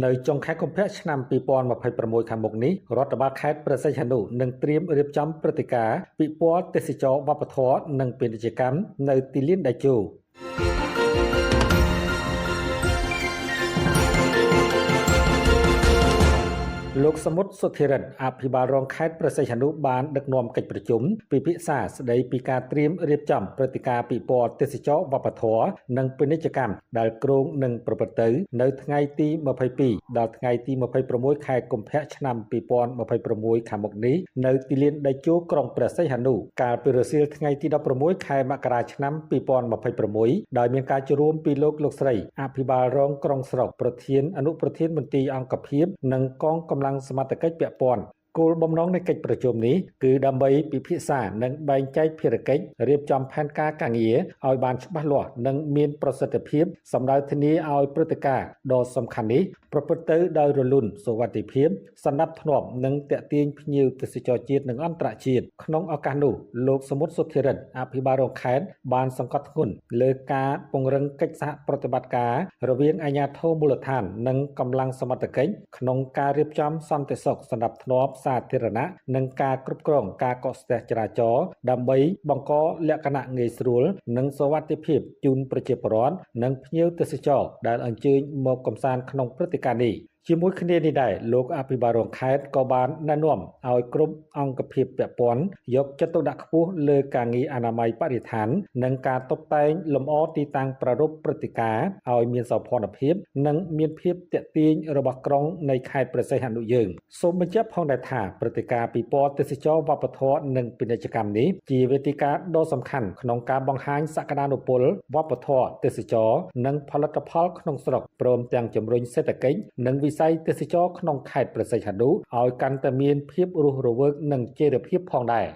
នៅចុងខែកុម្ភៈឆ្នាំ2026ខាងមុខនេះរដ្ឋបាលខេត្តព្រះសីហនុនឹងត្រៀមរៀបចំព្រឹត្តិការណ៍ពិព័រណ៍ទេសចរណ៍វប្បធម៌និងពាណិជ្ជកម្មនៅទីលានដៃជោលោកសមុទ្រសុធិរិទ្ធអភិបាលរងខេត្តព្រះសីហនុបានដឹកនាំកិច្ចប្រជុំពិភាក្សាស្ដីពីការត្រៀមរៀបចំព្រឹត្តិការណ៍ពិព័រណ៍ទេសចរណ៍វប្បធម៌និងពាណិជ្ជកម្មដែលគ្រោងនឹងប្រព្រឹត្តទៅនៅថ្ងៃទី22ដល់ថ្ងៃទី26ខែកុម្ភៈឆ្នាំ2026ខាងមុខនេះនៅទីលានដៃជោក្រុងព្រះសីហនុកាលពីរសៀលថ្ងៃទី16ខែមករាឆ្នាំ2026ដោយមានការចូលរួមពីលោកស្រីអភិបាលរងក្រុងស្រុកប្រធានអនុប្រធានមន្ត្រីអង្គភាពនិងកងកម្លាំងសមត្ថកិច្ចពាក់ព័ន្ធគោលបំណងនៃកិច្ចប្រជុំនេះគឺដើម្បីពិភាក្សានិងបែងចែកភារកិច្ចរៀបចំផែនការការងារឲ្យបានច្បាស់លាស់និងមានប្រសិទ្ធភាពសម្ដៅធានាឲ្យព្រឹត្តិការណ៍ដ៏សំខាន់នេះប្រព្រឹត្តទៅដោយរលូនសុវត្ថិភាពសណ្ដាប់ធ្នាប់និងទាក់ទាញភ្ញៀវទេសចរជាតិនិងអន្តរជាតិក្នុងឱកាសនោះលោកសមុទ្រសុធិរិទ្ធអភិបាលរងខេត្តបានសង្កត់ធ្ងន់លើការពង្រឹងកិច្ចសហប្រតិបត្តិការរវាងអាជ្ញាធរមូលដ្ឋាននិងកម្លាំងសមត្ថកិច្ចក្នុងការរៀបចំសន្តិសុខសណ្ដាប់ធ្នាប់សាធារណៈនិងការគ្រប់គ្រងការកកស្ទះចរាចរណ៍ដើម្បីបង្កលក្ខណៈងាយស្រួលនិងសុវត្ថិភាពជូនប្រជាពលរដ្ឋនិងភ្ញៀវទេសចរដែលអញ្ជើញមកកម្សាន្តក្នុងព្រឹត្តិការណ៍នេះជាមួយគ្នានេះដែរលោកអភិបាលរងខេត្តក៏បានណែនាំឲ្យគ្រប់អង្គភាពពាក់ព័ន្ធយកចិត្តទុកដាក់ខ្ពស់លើការងារអនាម័យបរិស្ថាននិងការតុបតែងលម្អទីតាំងប្រារព្ធព្រឹត្តិការណ៍ឲ្យមានសោភ័ណភាពនិងមានភាពទាក់ទាញរបស់ក្រុងនៃខេត្តព្រះសីហនុយើងសូមបញ្ជាក់ផងដែរថាព្រឹត្តិការណ៍ពិព័រណ៍ទេសចរណ៍វប្បធម៌និងពាណិជ្ជកម្មនេះជាវេទិកាដ៏សំខាន់ក្នុងការបង្ហាញសក្តានុពលវប្បធម៌ទេសចរណ៍និងផលិតផលក្នុងស្រុកព្រមទាំងជំរុញសេដ្ឋកិច្ចនិងវិស័យទេសចរក្នុងខេត្តព្រះសីហនុឲ្យកាន់តែមានភាពរស់រវើកនិងចីរភាពផងដែរ